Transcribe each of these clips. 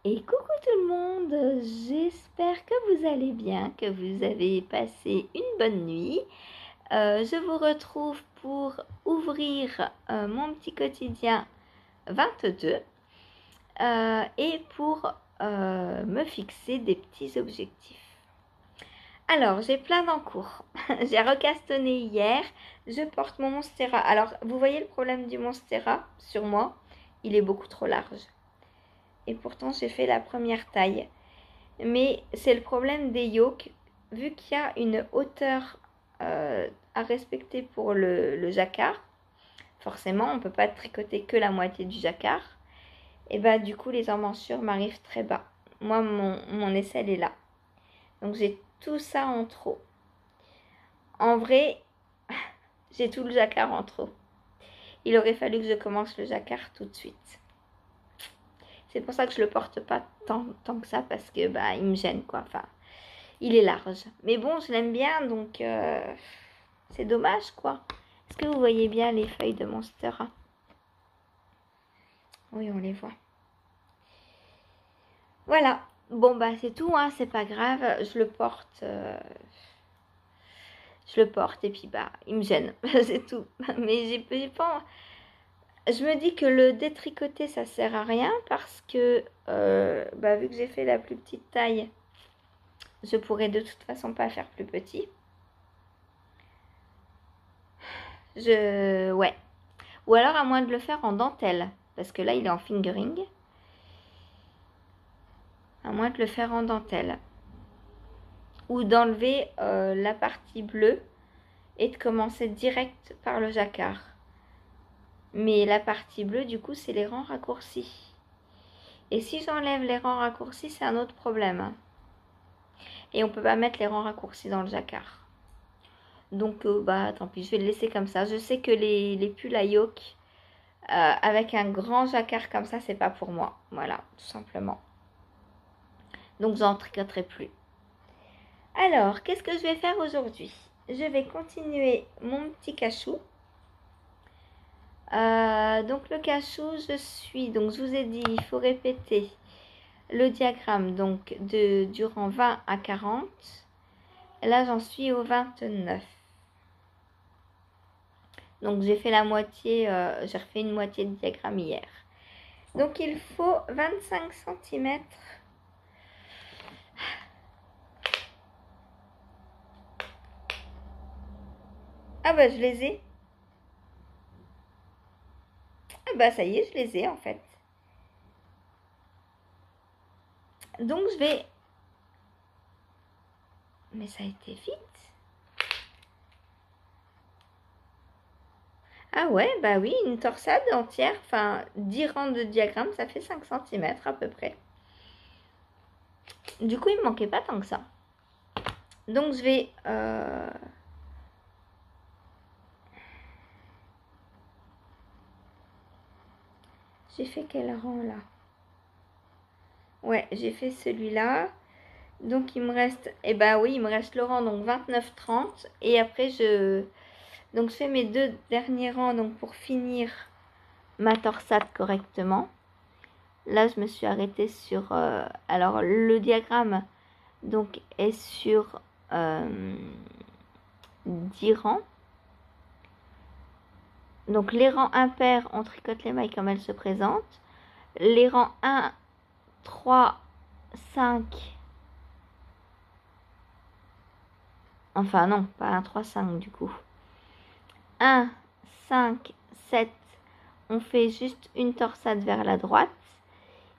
Et coucou tout le monde, j'espère que vous allez bien, que vous avez passé une bonne nuit. Je vous retrouve pour ouvrir mon petit quotidien 22 et pour me fixer des petits objectifs. Alors, j'ai plein d'encours. J'ai recastonné hier, je porte mon Monstera. Alors, vous voyez le problème du Monstera sur moi? Il est beaucoup trop large. Et pourtant, j'ai fait la première taille. Mais c'est le problème des yokes, vu qu'il y a une hauteur à respecter pour le jacquard. Forcément, on ne peut pas tricoter que la moitié du jacquard. Et bah du coup, les emmanchures m'arrivent très bas. Moi, mon aisselle est là. Donc j'ai tout ça en trop. En vrai, j'ai tout le jacquard en trop. Il aurait fallu que je commence le jacquard tout de suite. C'est pour ça que je le porte pas tant que ça, parce que bah il me gêne quoi. Enfin, il est large. Mais bon, je l'aime bien, donc c'est dommage quoi. Est-ce que vous voyez bien les feuilles de Monstera? Oui, on les voit. Voilà. Bon bah c'est tout, hein, c'est pas grave. Je le porte et puis bah il me gêne. C'est tout. Mais j'ai pas... Je me dis que le détricoter ça sert à rien parce que bah, vu que j'ai fait la plus petite taille, je pourrais de toute façon pas faire plus petit. Ouais. Ou alors à moins de le faire en dentelle. Parce que là il est en fingering. À moins de le faire en dentelle. Ou d'enlever la partie bleue et de commencer direct par le jacquard. Mais la partie bleue, du coup, c'est les rangs raccourcis. Et si j'enlève les rangs raccourcis, c'est un autre problème. Et on peut pas mettre les rangs raccourcis dans le jacquard. Donc, bah, tant pis, je vais le laisser comme ça. Je sais que les pulls à yoke, avec un grand jacquard comme ça, c'est pas pour moi. Voilà, tout simplement. Donc, j'en tricoterai plus. Alors, qu'est-ce que je vais faire aujourd'hui? Je vais continuer mon petit cachou. Donc le cachou, donc je vous ai dit, il faut répéter le diagramme donc du rang 20 à 40. Là, j'en suis au 29. Donc j'ai fait la moitié, j'ai refait une moitié de diagramme hier. Donc il faut 25 cm. Ah bah je les ai. Ah bah ça y est, je les ai en fait. Donc je vais... Mais ça a été vite. Ah ouais, bah oui, une torsade entière, enfin 10 rangs de diagramme, ça fait 5 cm à peu près. Du coup, il me manquait pas tant que ça. Donc je vais... J'ai fait quel rang là? Ouais, j'ai fait celui-là. Donc il me reste... Eh ben oui, il me reste le rang, donc 29-30. Et après, donc je fais mes deux derniers rangs donc pour finir ma torsade correctement. Là, je me suis arrêtée sur... alors, le diagramme donc est sur 10 rangs. Donc les rangs impairs, on tricote les mailles comme elles se présentent. Les rangs 1, 3, 5... Enfin non, pas 1, 3, 5 du coup. 1, 5, 7, on fait juste une torsade vers la droite.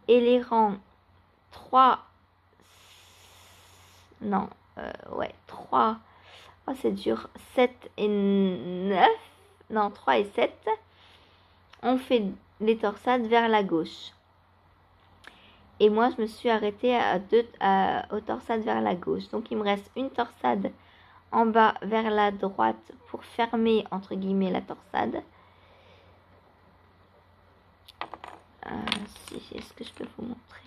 Et les rangs 3, non, ouais, 3, oh c'est dur, 7 et 9, non, 3 et 7, on fait les torsades vers la gauche. Et moi, je me suis arrêtée aux torsades vers la gauche. Donc, il me reste une torsade en bas vers la droite pour fermer, entre guillemets, la torsade. Est-ce que je peux vous montrer?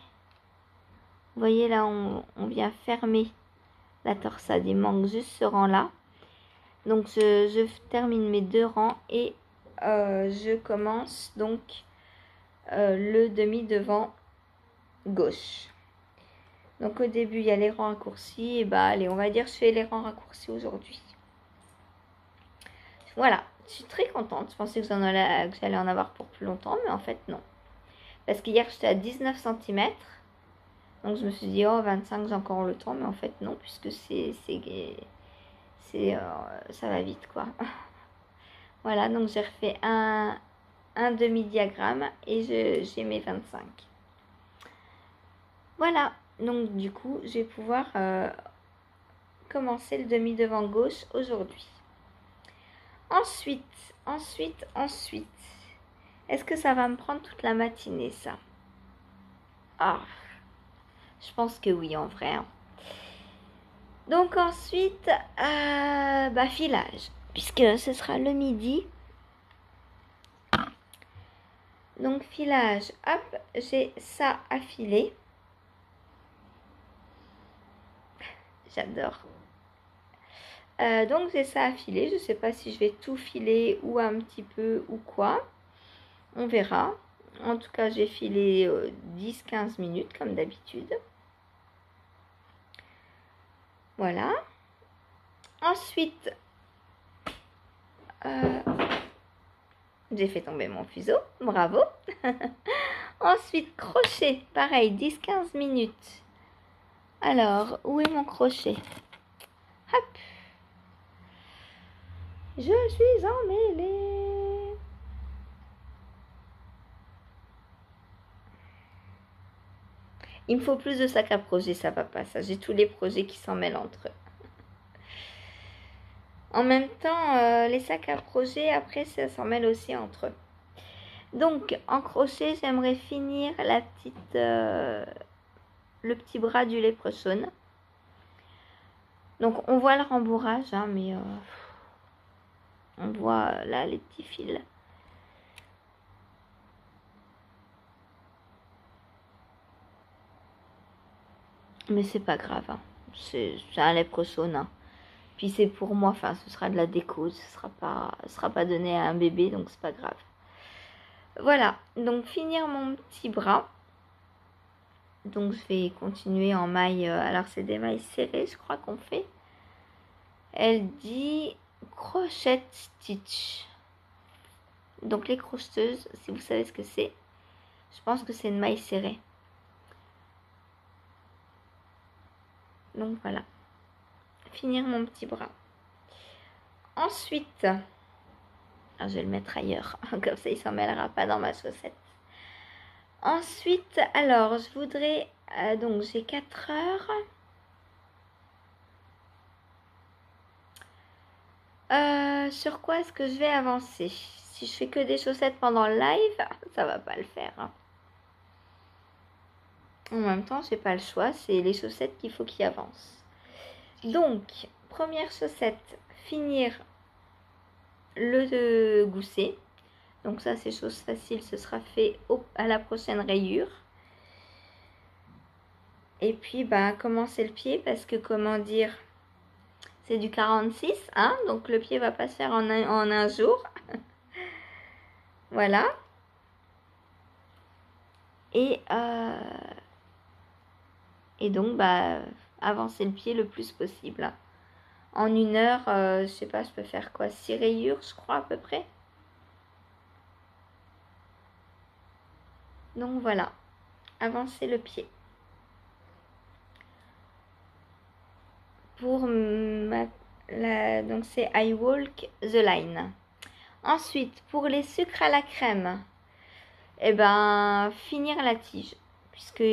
Vous voyez, là, on vient fermer la torsade. Il manque juste ce rang-là. Donc, je termine mes deux rangs et je commence donc le demi-devant gauche. Donc au début, il y a les rangs raccourcis. Et bah allez, on va dire je fais les rangs raccourcis aujourd'hui. Voilà, je suis très contente. Je pensais que j'allais en avoir pour plus longtemps, mais en fait non. Parce qu'hier, j'étais à 19 cm. Donc je me suis dit, oh 25, j'ai encore le temps. Mais en fait non, puisque ça va vite quoi. Voilà, donc j'ai refait un demi-diagramme et j'ai mes 25. Voilà, donc du coup, je vais pouvoir commencer le demi-devant gauche aujourd'hui. Ensuite, est-ce que ça va me prendre toute la matinée, ça? Ah, je pense que oui, en vrai. Donc ensuite, filage, puisque ce sera le midi. Donc filage, hop, j'ai ça à filer. J'adore. Donc j'ai ça à filer. Je ne sais pas si je vais tout filer ou un petit peu ou quoi. On verra. En tout cas, j'ai filé 10-15 minutes comme d'habitude. Voilà. Ensuite, j'ai fait tomber mon fuseau. Bravo. Ensuite, crochet. Pareil, 10-15 minutes. Alors, où est mon crochet? Hop. Je suis emmêlée. Il me faut plus de sacs à projet, ça va pas, ça. J'ai tous les projets qui s'en mêlent entre eux. En même temps, les sacs à projet, après, ça s'en mêle aussi entre eux. Donc, en crochet, j'aimerais finir la petite, le petit bras du léprechaune. Donc, on voit le rembourrage, hein, mais on voit là les petits fils. Mais c'est pas grave, hein. C'est un léprechaune, hein. Puis c'est pour moi, enfin, ce sera de la déco, ce sera pas donné à un bébé, donc c'est pas grave. Voilà, donc finir mon petit bras. Donc je vais continuer en maille, alors c'est des mailles serrées, je crois qu'on fait. Elle dit crochet stitch. Donc les crocheteuses, si vous savez ce que c'est, je pense que c'est une maille serrée. Donc voilà, finir mon petit bras. Ensuite, je vais le mettre ailleurs, comme ça il s'en mêlera pas dans ma chaussette. Ensuite, alors je voudrais, donc j'ai 4 heures. Sur quoi est-ce que je vais avancer? Si je fais que des chaussettes pendant le live, ça va pas le faire, hein. En même temps, j'ai pas le choix, c'est les chaussettes qu'il faut qu'ils avancent. Donc, première chaussette, finir le gousset. Donc ça, c'est chose facile, ce sera fait à la prochaine rayure. Et puis, commencer le pied parce que, comment dire, c'est du 46, hein, donc le pied va pas se faire en un jour. Voilà. Et donc, avancer le pied le plus possible. En 1 heure, je sais pas, je peux faire quoi? 6 rayures, je crois, à peu près. Donc voilà, avancer le pied. Pour donc c'est I walk the line. Ensuite, pour les sucres à la crème, finir la tige. Puisque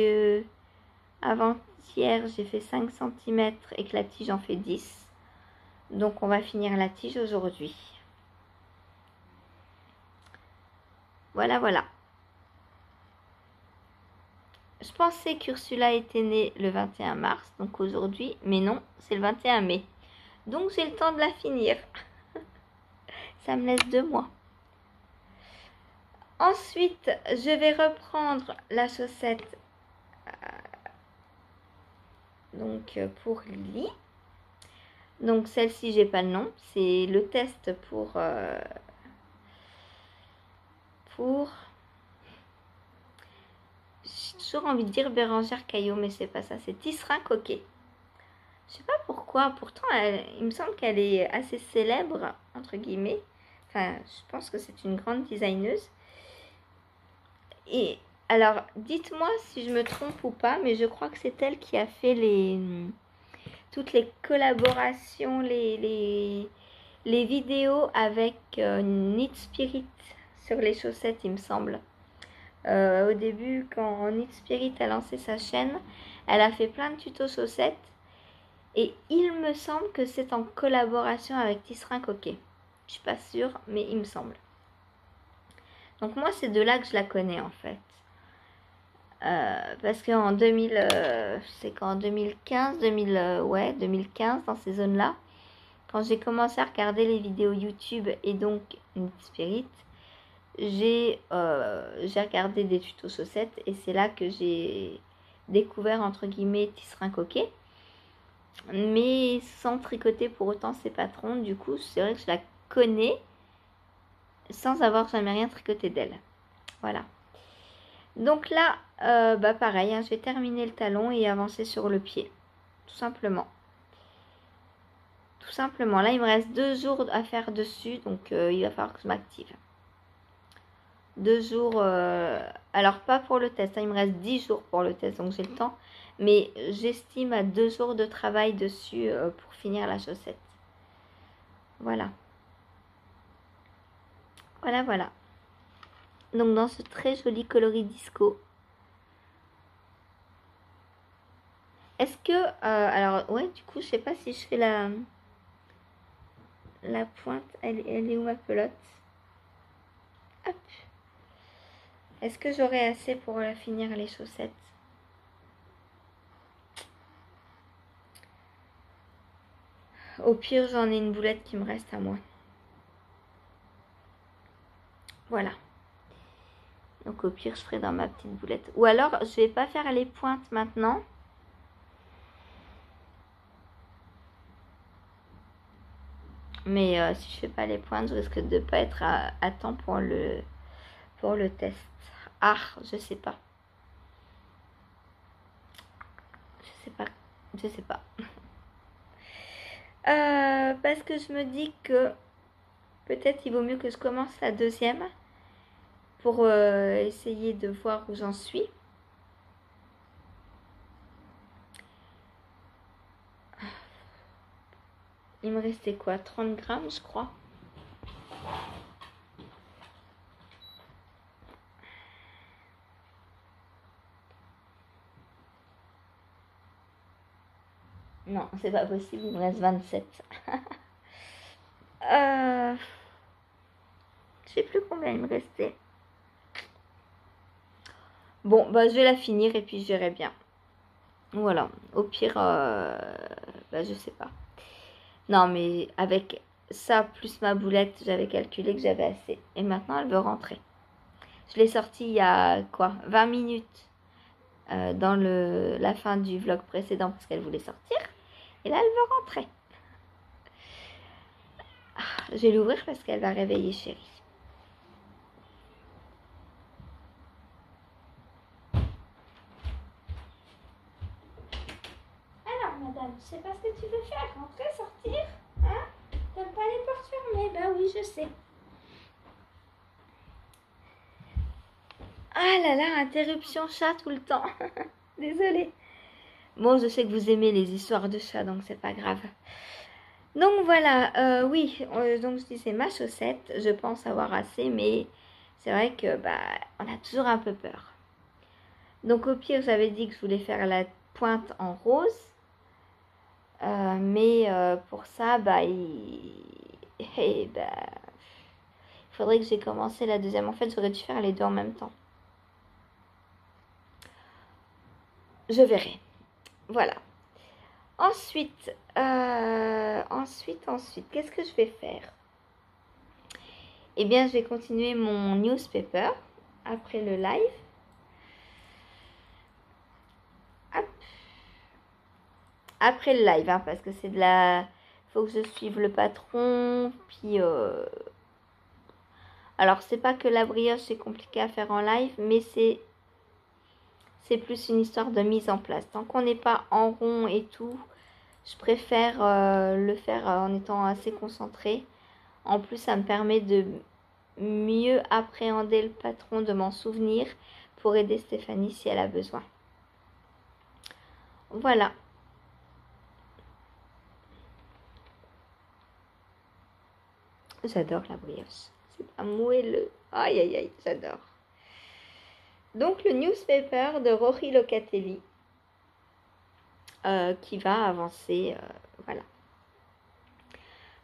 avant-hier, j'ai fait 5 cm et que la tige en fait 10. Donc, on va finir la tige aujourd'hui. Voilà, voilà. Je pensais qu'Ursula était née le 21 mars, donc aujourd'hui, mais non, c'est le 21 mai. Donc, j'ai le temps de la finir. Ça me laisse 2 mois. Ensuite, je vais reprendre la chaussette pour Lily. Donc celle-ci, j'ai pas le nom. C'est le test pour toujours envie de dire Bérangère Caillot, mais c'est pas ça, c'est Tisserand Coquet. Je sais pas pourquoi, pourtant il me semble qu'elle est assez célèbre, entre guillemets. Enfin, je pense que c'est une grande designeuse. Et alors, dites-moi si je me trompe ou pas, mais je crois que c'est elle qui a fait toutes les collaborations, les vidéos avec Knit Spirit sur les chaussettes, il me semble. Au début, quand Knit Spirit a lancé sa chaîne, elle a fait plein de tutos chaussettes. Et il me semble que c'est en collaboration avec Tisserand Coquet. Je suis pas sûre, mais il me semble. Donc moi, c'est de là que je la connais en fait. Parce qu'en 2000, c'est qu'en 2015, 2015, dans ces zones-là, quand j'ai commencé à regarder les vidéos YouTube et donc Knit Spirit, j'ai regardé des tutos chaussettes et c'est là que j'ai découvert entre guillemets Tisserand Coquet. Mais sans tricoter pour autant ses patrons, du coup c'est vrai que je la connais sans avoir jamais rien tricoté d'elle. Voilà. Donc là, pareil, hein, je vais terminer le talon et avancer sur le pied. Tout simplement. Tout simplement. Là, il me reste 2 jours à faire dessus, donc il va falloir que je m'active. 2 jours, alors pas pour le test, hein, il me reste 10 jours pour le test, donc j'ai le temps. Mais j'estime à 2 jours de travail dessus pour finir la chaussette. Voilà. Voilà, voilà. Donc dans ce très joli coloris disco. Est-ce que... alors, ouais, du coup, je sais pas si je fais la pointe. Elle est où ma pelote? Hop. Est-ce que j'aurai assez pour finir les chaussettes? Au pire, j'en ai une boulette qui me reste à moi. Voilà. Donc au pire, je ferai dans ma petite boulette. Ou alors, je vais pas faire les pointes maintenant. Mais si je fais pas les pointes, je risque de pas être à temps pour le test. Ah, je sais pas. Je sais pas. Je sais pas. Parce que je me dis que peut-être il vaut mieux que je commence la deuxième pour essayer de voir où j'en suis. Il me restait quoi? 30 grammes, je crois. Non, c'est pas possible, il me reste 27. Je sais plus combien il me restait. Bon, je vais la finir et puis je verrai bien. Voilà, au pire, je sais pas. Non, mais avec ça plus ma boulette, j'avais calculé que j'avais assez. Et maintenant, elle veut rentrer. Je l'ai sortie il y a quoi 20 minutes dans la fin du vlog précédent parce qu'elle voulait sortir. Et là, elle veut rentrer. Je vais l'ouvrir parce qu'elle va réveiller chérie. Alors, madame, je sais pas ce que tu veux faire. Rentrer, sortir, hein? T'aimes pas les portes fermées? Ben oui, je sais. Ah là là, interruption chat tout le temps. Désolée. Bon, je sais que vous aimez les histoires de chat, donc c'est pas grave. Donc voilà, oui, donc je disais ma chaussette, je pense avoir assez, mais c'est vrai que on a toujours un peu peur. Donc au pire, j'avais dit que je voulais faire la pointe en rose, mais pour ça, il faudrait que j'ai commencé la deuxième. En fait, j'aurais dû faire les deux en même temps. Je verrai. Voilà. Ensuite, qu'est-ce que je vais faire? Eh bien, je vais continuer mon newspaper après le live. Hop. Après le live, hein, parce que c'est de la... faut que je suive le patron, puis... Alors, c'est pas que la brioche, c'est compliqué à faire en live, mais c'est c'est plus une histoire de mise en place. Tant qu'on n'est pas en rond et tout, je préfère le faire en étant assez concentré. En plus, ça me permet de mieux appréhender le patron, de m'en souvenir pour aider Stéphanie si elle a besoin. Voilà. J'adore la brioche. C'est un moelleux. Aïe, aïe, aïe, j'adore. Donc, le newspaper de Rory Locatelli qui va avancer. Voilà.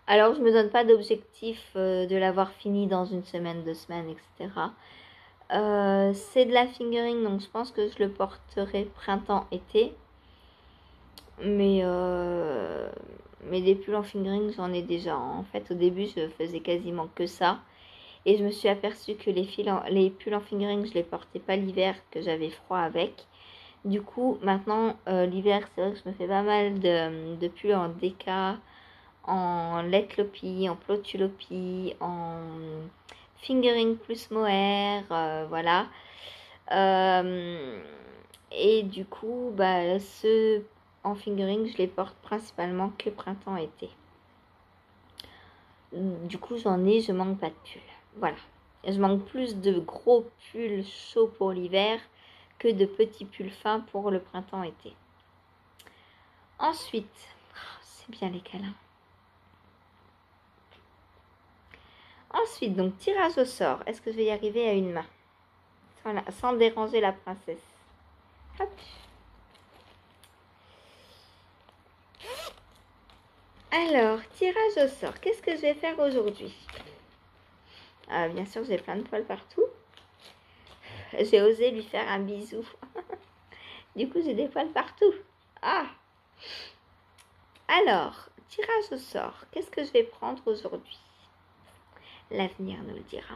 Alors, je ne me donne pas d'objectif de l'avoir fini dans une semaine, 2 semaines, etc. C'est de la fingering, donc je pense que je le porterai printemps-été. Mais des pulls en fingering, j'en ai déjà. En fait, au début, je faisais quasiment que ça. Et je me suis aperçue que les pulls en fingering, je les portais pas l'hiver, que j'avais froid avec. Du coup, maintenant, l'hiver, c'est vrai que je me fais pas mal de pulls en déca, en letlopi, en plotulopi, en fingering plus mohair, voilà. Et du coup, ceux en fingering, je les porte principalement que printemps-été. Du coup, je manque pas de pulls. Voilà. Je manque plus de gros pulls chauds pour l'hiver que de petits pulls fins pour le printemps-été. Ensuite, c'est bien les câlins. Ensuite, donc tirage au sort. Est-ce que je vais y arriver à une main? Voilà, sans déranger la princesse. Hop. Alors, tirage au sort. Qu'est-ce que je vais faire aujourd'hui? Bien sûr, j'ai plein de poils partout. J'ai osé lui faire un bisou. Du coup, j'ai des poils partout. Ah! Alors, tirage au sort. Qu'est-ce que je vais prendre aujourd'hui? L'avenir nous le dira.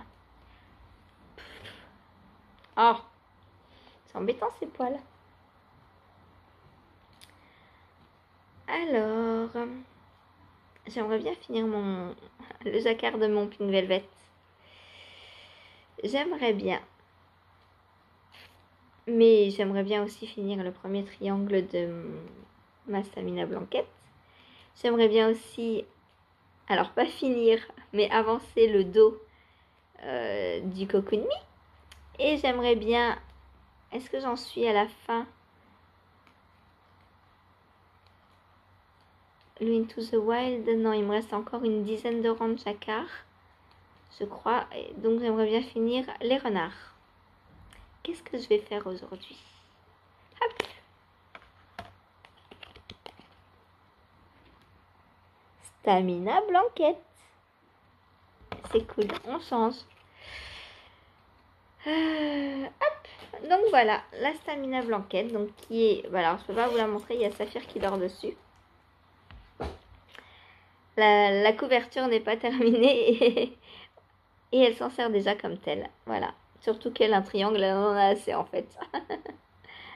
Oh! C'est embêtant ces poils. Alors, j'aimerais bien finir le jacquard de mon Pink Velvet. J'aimerais bien. Mais j'aimerais bien aussi finir le premier triangle de ma Stamina Blanquette. J'aimerais bien aussi, alors pas finir, mais avancer le dos du Cocoon Me. Et j'aimerais bien, est-ce que j'en suis à la fin? Le Into the Wild, non, il me reste encore une dizaine de rangs de jacquard, je crois. Et donc j'aimerais bien finir les renards. Qu'est-ce que je vais faire aujourd'hui? Hop! Stamina Blanquette. C'est cool, on change. Hop! Donc voilà, la Stamina Blanquette, donc qui est... Voilà, je peux pas vous la montrer, il y a Saphir qui dort dessus. La couverture n'est pas terminée et elle s'en sert déjà comme telle. Voilà. Surtout qu'elle a un triangle, elle en a assez en fait.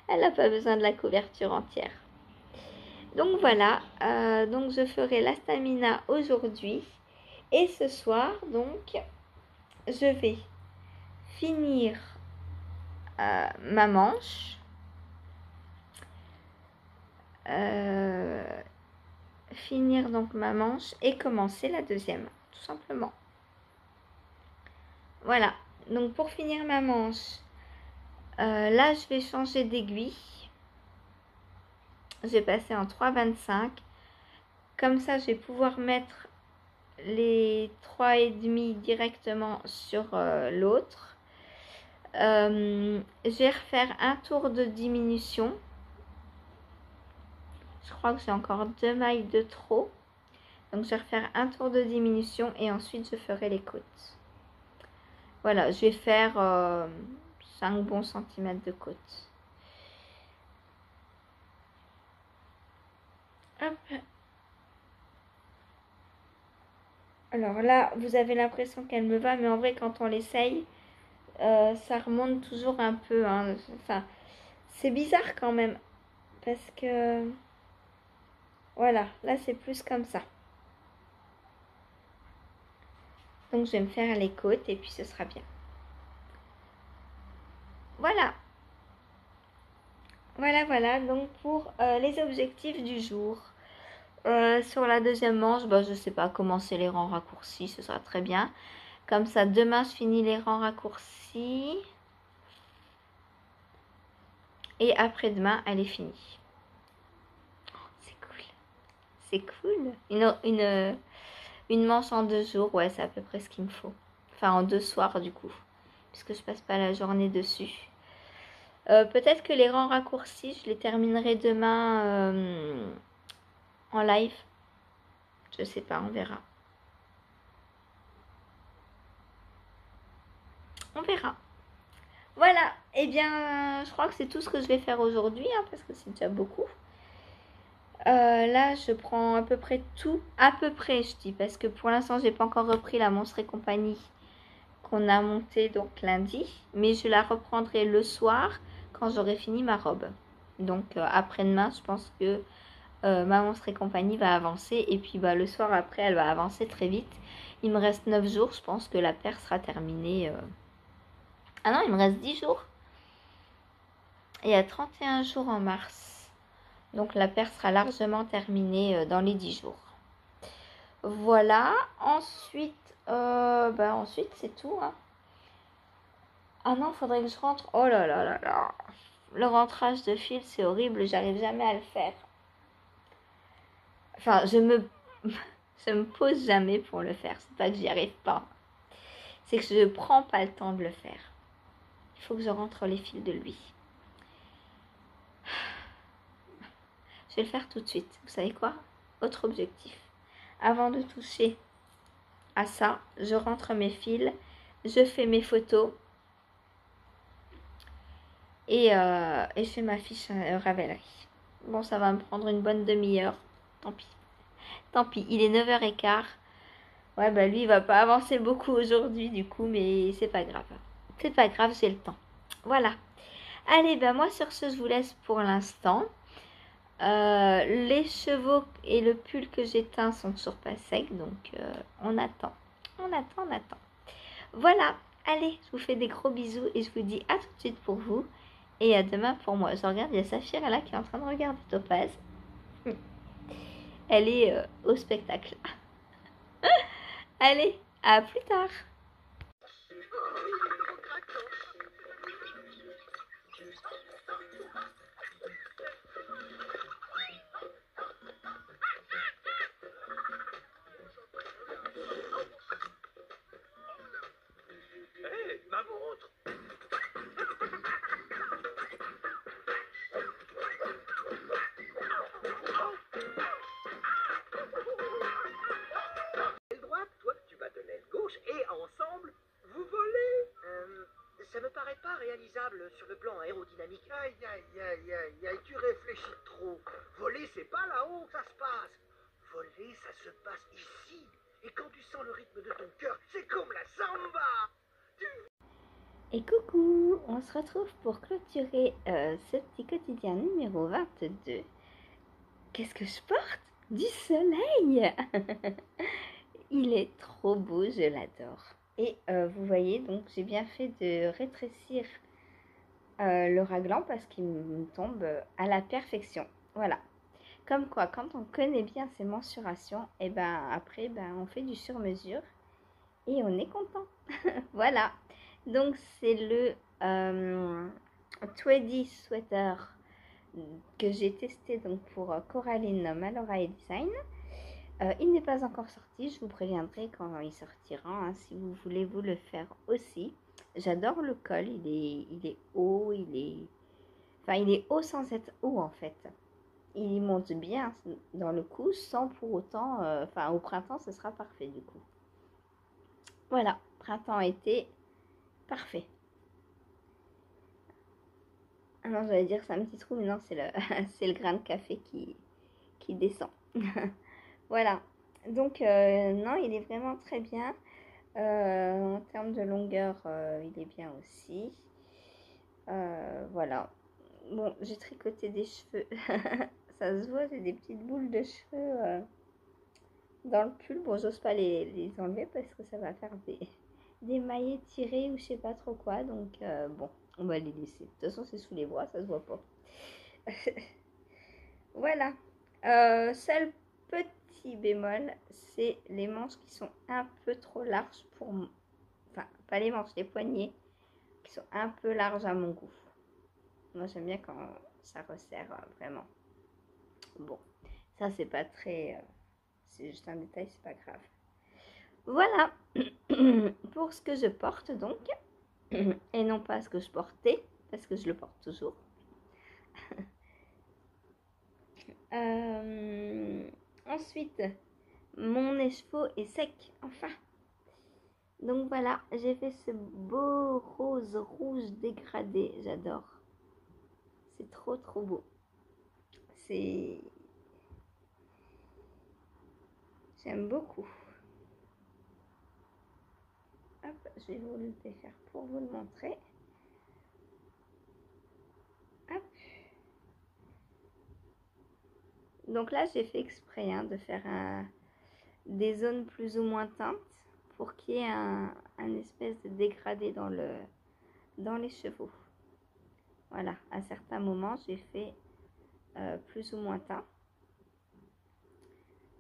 Elle n'a pas besoin de la couverture entière. Donc voilà, donc je ferai la Stamina aujourd'hui. Et ce soir, donc, je vais finir ma manche. Finir donc ma manche et commencer la deuxième, tout simplement. Voilà, donc pour finir ma manche, là je vais changer d'aiguille. Je vais passer en 3,25. Comme ça, je vais pouvoir mettre les 3,5 directement sur l'autre. Je vais refaire un tour de diminution. Je crois que j'ai encore 2 mailles de trop. Donc je vais refaire un tour de diminution et ensuite je ferai les côtes. Voilà, je vais faire 5 bons centimètres de côte. Hop. Alors là, vous avez l'impression qu'elle me va, mais en vrai, quand on l'essaye, ça remonte toujours un peu. Hein. Enfin, c'est bizarre quand même. Parce que... Voilà, là c'est plus comme ça. Donc je vais me faire les côtes et puis ce sera bien. Voilà. Voilà, donc pour les objectifs du jour. Sur la deuxième manche, bah, je sais pas, commencer les rangs raccourcis, ce sera très bien. Comme ça, demain, je finis les rangs raccourcis. Et après-demain, elle est finie. C'est cool. C'est cool. Une manche en 2 jours, ouais, c'est à peu près ce qu'il me faut. Enfin, en 2 soirs, du coup. Puisque je passe pas la journée dessus. Peut-être que les rangs raccourcis, je les terminerai demain en live. Je sais pas, on verra. On verra. Voilà, eh bien, je crois que c'est tout ce que je vais faire aujourd'hui, hein, parce que c'est déjà beaucoup. Là, je prends à peu près tout, à peu près, je dis, parce que pour l'instant, j'ai pas encore repris la Monstre et compagnie qu'on a montée donc lundi, mais je la reprendrai le soir quand j'aurai fini ma robe. Donc après-demain, je pense que ma Monstre et compagnie va avancer, et puis bah, le soir après, elle va avancer très vite. Il me reste 9 jours, je pense que la paire sera terminée. Ah non, il me reste 10 jours. Il y a 31 jours en mars. Donc la paire sera largement terminée dans les 10 jours. Voilà. Ensuite, ensuite c'est tout. Hein. Ah non, faudrait que je rentre. Oh là là là là. Le rentrage de fil, c'est horrible. J'arrive jamais à le faire. Enfin, je me pose jamais pour le faire. C'est pas que j'y arrive pas. C'est que je prends pas le temps de le faire. Il faut que je rentre les fils de lui. Je vais le faire tout de suite. Vous savez quoi? Autre objectif. Avant de toucher à ça, je rentre mes fils, je fais mes photos et je fais ma fiche Ravelry. Bon, ça va me prendre une bonne demi-heure. Tant pis. Tant pis, il est 9h15. Ouais, bah lui, il va pas avancer beaucoup aujourd'hui, du coup, mais c'est pas grave. C'est pas grave, j'ai le temps. Voilà. Allez, ben moi, sur ce, je vous laisse pour l'instant. Les chevaux et le pull que j'ai teint sont toujours pas secs, donc on attend. On attend. Voilà, allez, je vous fais des gros bisous et je vous dis à tout de suite pour vous et à demain pour moi. Je regarde, il y a Saphir là qui est en train de regarder Topaz. Elle est au spectacle. Allez, à plus tard. Hé, ma montre! L'aile droite, toi tu vas de l'aile gauche et ensemble, vous volez. Ça me paraît pas réalisable sur le plan aérodynamique. Aïe, tu réfléchis trop. Voler, c'est pas là-haut que ça se passe. Voler, ça se passe ici. Et quand tu sens le rythme de ton cœur, c'est comme la samba. Et coucou, on se retrouve pour clôturer ce petit quotidien numéro 22. Qu'est-ce que je porte? Du soleil. Il est trop beau, je l'adore. Et vous voyez, donc j'ai bien fait de rétrécir le raglan parce qu'il me tombe à la perfection. Voilà. Comme quoi, quand on connaît bien ses mensurations, et ben après, on fait du sur-mesure et on est content. Voilà. Donc c'est le Tweedy Sweater que j'ai testé donc pour Coraline Mallory Design. Il n'est pas encore sorti, je vous préviendrai quand il sortira, hein, si vous voulez vous le faire aussi. J'adore le col, il est haut, il est haut sans être haut en fait. Il monte bien dans le cou sans pour autant, au printemps ce sera parfait du coup. Voilà, printemps-été, parfait. Ah non, j'allais dire c'est un petit trou, mais non, c'est c'est le grain de café qui descend. Voilà, donc non, il est vraiment très bien. En termes de longueur, il est bien aussi. Voilà. Bon, j'ai tricoté des cheveux. Ça se voit, j'ai des petites boules de cheveux dans le pull. Bon, j'ose pas les enlever parce que ça va faire des maillets tirés ou je sais pas trop quoi. Donc, bon, on va les laisser. De toute façon, c'est sous les bras, ça se voit pas. Voilà. Seul petit bémol, c'est les manches qui sont un peu trop larges pour... Enfin, pas les manches, les poignets qui sont un peu larges à mon goût. Moi, j'aime bien quand ça resserre vraiment. Bon, ça, c'est pas très... c'est juste un détail, c'est pas grave. Voilà pour ce que je porte donc. Et non pas ce que je portais, parce que je le porte toujours. Ensuite, mon écheveau est sec, enfin. Donc voilà, j'ai fait ce beau rose rouge dégradé, j'adore. C'est trop trop beau. C'est... J'aime beaucoup. Hop, je vais vous le défaire pour vous le montrer. Hop. Donc là, j'ai fait exprès de faire des zones plus ou moins teintes pour qu'il y ait un espèce de dégradé dans les chevaux. Voilà, à certains moments, j'ai fait plus ou moins teint.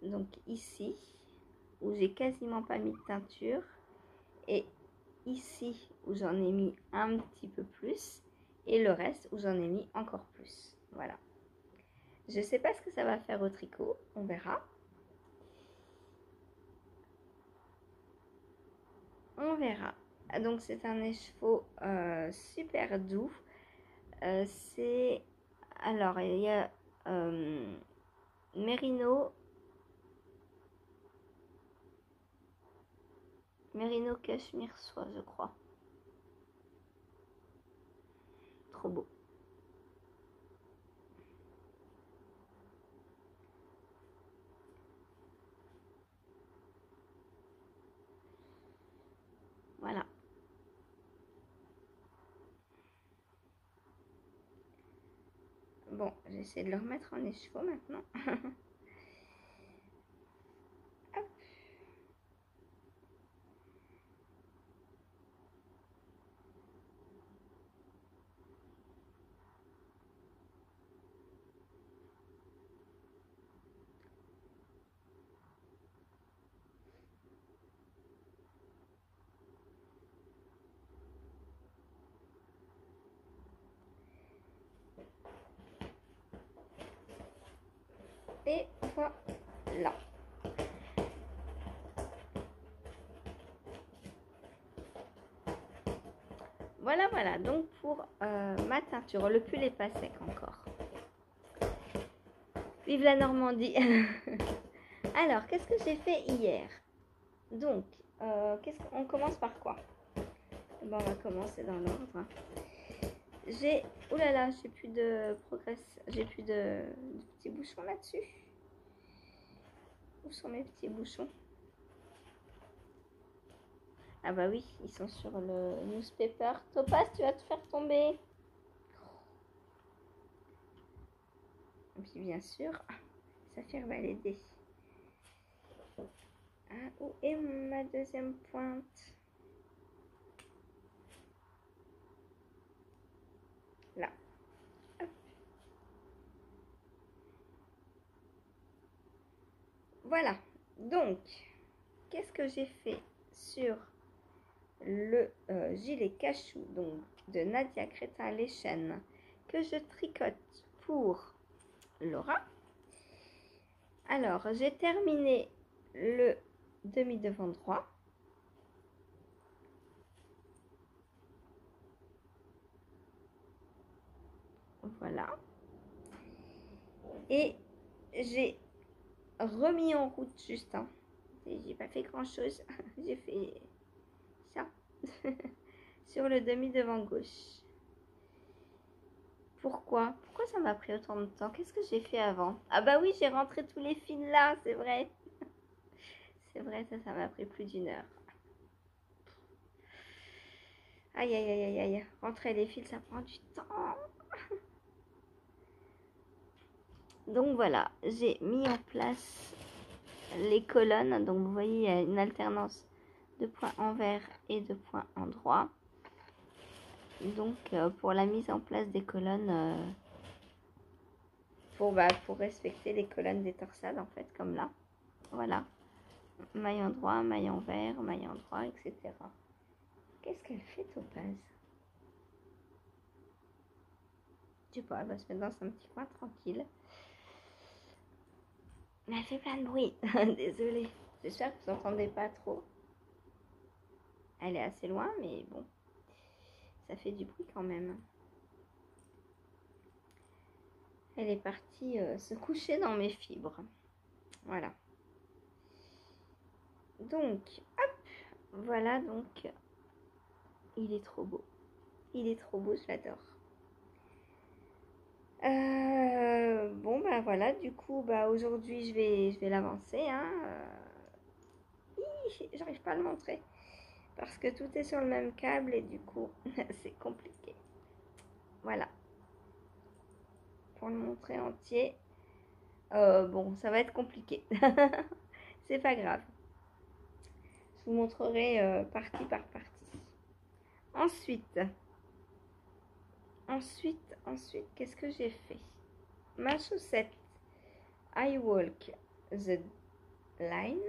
Donc ici, où j'ai quasiment pas mis de teinture, et ici, où j'en ai mis un petit peu plus, et le reste, où j'en ai mis encore plus. Voilà. Je sais pas ce que ça va faire au tricot, on verra. On verra. Donc c'est un écheveau super doux. C'est... Alors, il y a Merino Cachemire Soie, je crois. Trop beau. Voilà. Bon, j'essaie de le remettre en écheveau maintenant. Hop. Et voilà. Voilà, voilà. Donc pour ma teinture, le pull n'est pas sec encore. Vive la Normandie. Alors, qu'est-ce que j'ai fait hier? Donc, qu'est-ce qu'on commence par quoi? Bon, on va commencer dans l'ordre. J'ai... Ouh là là, j'ai plus de progrès. J'ai plus de petits bouchons là-dessus. Où sont mes petits bouchons? Ah bah oui, ils sont sur le newspaper. Topaz, tu vas te faire tomber. Et puis bien sûr, Saphir va l'aider. Ah, où est ma deuxième pointe? Là. Hop. Voilà. Donc, qu'est-ce que j'ai fait sur le gilet cachou donc de Nadia Crétin-Lechaine que je tricote pour Laura? Alors, j'ai terminé le demi-devant droit. Voilà. Et j'ai remis en route juste. J'ai pas fait grand chose. J'ai fait ça sur le demi-devant gauche. Pourquoi ça m'a pris autant de temps? Qu'est-ce que j'ai fait avant? Ah bah oui, j'ai rentré tous les fils là, c'est vrai. C'est vrai, ça m'a pris plus d'1 heure. Aïe, aïe, aïe, aïe, aïe. Rentrer les fils, ça prend du temps. Donc voilà, j'ai mis en place les colonnes. Donc vous voyez, il y a une alternance de points envers et de points endroit. Donc pour la mise en place des colonnes, pour respecter les colonnes des torsades en fait, comme là. Voilà. Maille droit, maille envers, maille droit, etc. Qu'est-ce qu'elle fait, Topaz? Je sais pas, elle va se mettre dans son petit coin tranquille. Mais elle fait plein de bruit. Désolée. J'espère que vous n'entendez pas trop. Elle est assez loin, mais bon. Ça fait du bruit quand même. Elle est partie se coucher dans mes fibres. Voilà. Donc, hop. Voilà, donc. Il est trop beau. Il est trop beau, je l'adore. Bon, bah voilà, du coup, bah aujourd'hui, je vais l'avancer. Hein. J'arrive pas à le montrer. Parce que tout est sur le même câble et du coup, c'est compliqué. Voilà. Pour le montrer entier, bon, ça va être compliqué. C'est pas grave. Je vous montrerai partie par partie. Ensuite, qu'est-ce que j'ai fait? Ma chaussette I Walk the Line.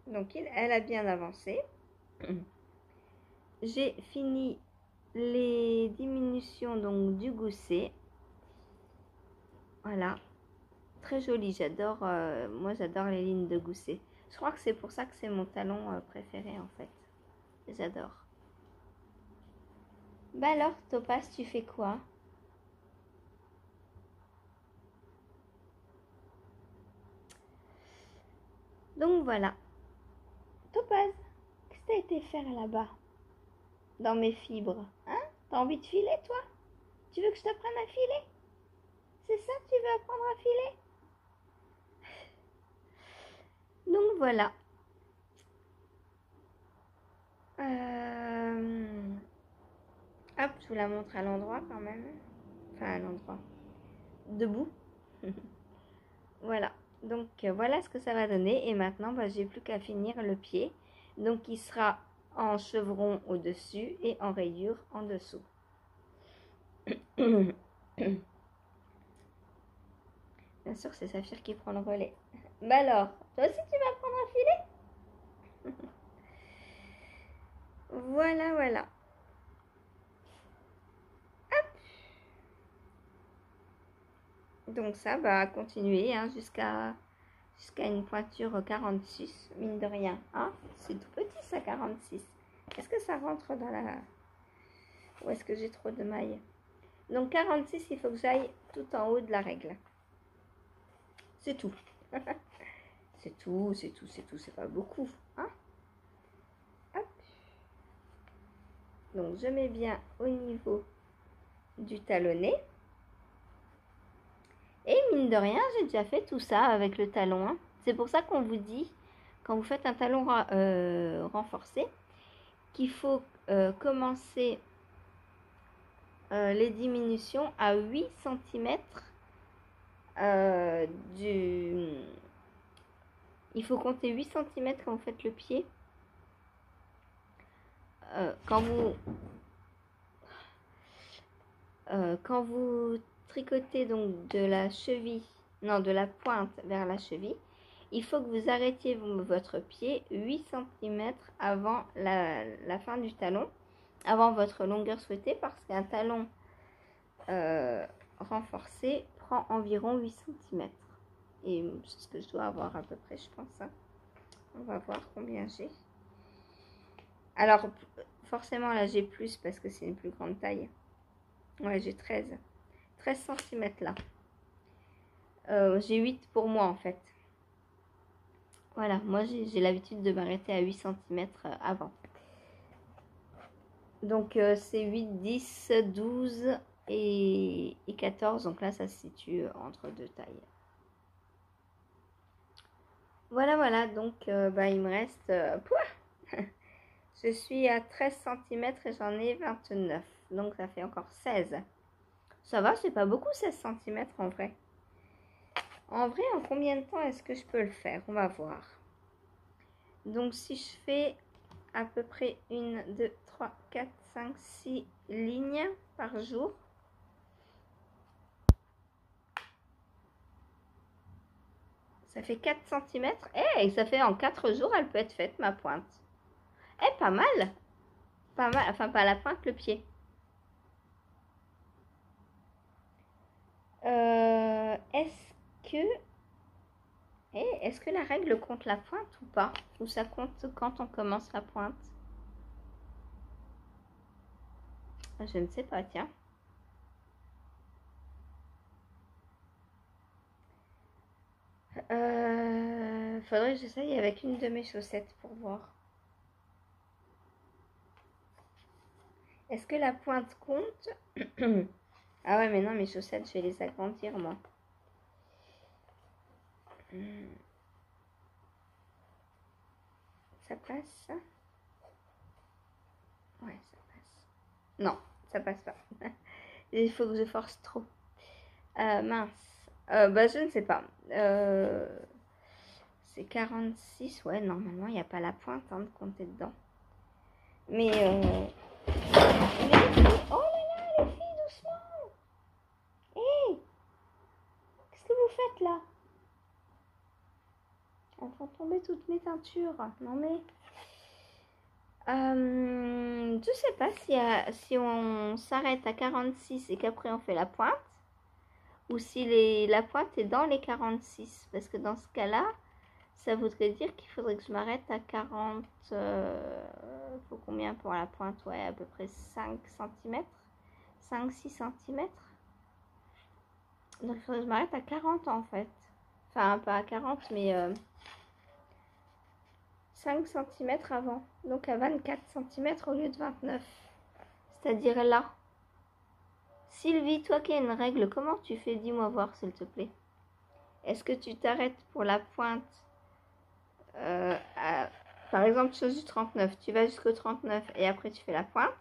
Donc, elle a bien avancé. J'ai fini les diminutions donc du gousset. Voilà. Très joli, j'adore. Moi, j'adore les lignes de gousset. Je crois que c'est pour ça que c'est mon talon préféré en fait. J'adore. Bah alors, Topaz, tu fais quoi? Donc voilà. Topaz, qu'est-ce que t'as été faire là-bas? Dans mes fibres, hein? T'as envie de filer, toi? Tu veux que je t'apprenne à filer? C'est ça, tu veux apprendre à filer? Donc voilà. Hop, je vous la montre à l'endroit quand même. Enfin, à l'endroit. Debout. Voilà. Donc voilà ce que ça va donner. Et maintenant, bah, j'ai plus qu'à finir le pied. Donc il sera en chevron au-dessus et en rayure en dessous. Bien sûr, c'est Saphir qui prend le relais. Bah alors, toi aussi tu vas apprendre à filer? Voilà, voilà. Hop. Donc ça va continuer hein, jusqu'à une pointure 46, mine de rien. Hein, c'est tout petit ça, 46. Est-ce que ça rentre dans la... Ou est-ce que j'ai trop de mailles? Donc 46, il faut que j'aille tout en haut de la règle. C'est tout. C'est tout, c'est pas beaucoup. Hein? Hop. Donc je mets bien au niveau du talonnet. Et mine de rien, j'ai déjà fait tout ça avec le talon. Hein. C'est pour ça qu'on vous dit, quand vous faites un talon renforcé, qu'il faut commencer les diminutions à 8 cm Il faut compter 8 cm quand vous faites le pied. Quand vous tricotez donc de la cheville, non de la pointe vers la cheville, il faut que vous arrêtiez votre pied 8 cm avant la fin du talon, avant votre longueur souhaitée, parce qu'un talon renforcé prend environ 8 cm. Et c'est ce que je dois avoir à peu près, je pense. Hein. On va voir combien j'ai. Alors, forcément, là, j'ai plus parce que c'est une plus grande taille. Ouais, j'ai 13 cm là. J'ai 8 pour moi, en fait. Voilà, moi, j'ai l'habitude de m'arrêter à 8 cm avant. Donc, c'est 8, 10, 12 et 14. Donc là, ça se situe entre deux tailles. Voilà. Donc, il me reste... Je suis à 13 cm et j'en ai 29. Donc, ça fait encore 16. Ça va, c'est pas beaucoup 16 cm en vrai. En vrai, en combien de temps est-ce que je peux le faire? On va voir. Donc, si je fais à peu près 1, 2, 3, 4, 5, 6 lignes par jour. Ça fait 4 cm. Et ça fait en 4 jours, elle peut être faite, ma pointe. Pas mal. Pas mal. Enfin, pas la pointe, le pied. Est-ce que la règle compte la pointe ou pas? Ou ça compte quand on commence la pointe? Je ne sais pas, tiens. Faudrait que j'essaye avec une de mes chaussettes pour voir. Est-ce que la pointe compte? Ah ouais, mais non, mes chaussettes, je vais les agrandir, moi. Ça passe, ça? Ouais, ça passe. Non, ça passe pas. Il faut que je force trop. Mince. Bah, je ne sais pas. C'est 46. Ouais, normalement, il n'y a pas la pointe de compter dedans. Mais, oh là là, les filles, doucement. Hé, qu'est-ce que vous faites là? Elles font tomber toutes mes teintures. Non mais... je sais pas si on s'arrête à 46 et qu'après on fait la pointe. Ou si la pointe est dans les 46. Parce que dans ce cas-là, ça voudrait dire qu'il faudrait que je m'arrête à 40... faut combien pour la pointe? Ouais, à peu près 5 cm. 5-6 cm. Donc il faudrait que je m'arrête à 40 en fait. Enfin, pas à 40, mais 5 cm avant. Donc à 24 cm au lieu de 29. C'est-à-dire là. Sylvie, toi qui as une règle, comment tu fais? Dis-moi voir, s'il te plaît. Est-ce que tu t'arrêtes pour la pointe par exemple, chose du 39. Tu vas jusqu'au 39 et après tu fais la pointe.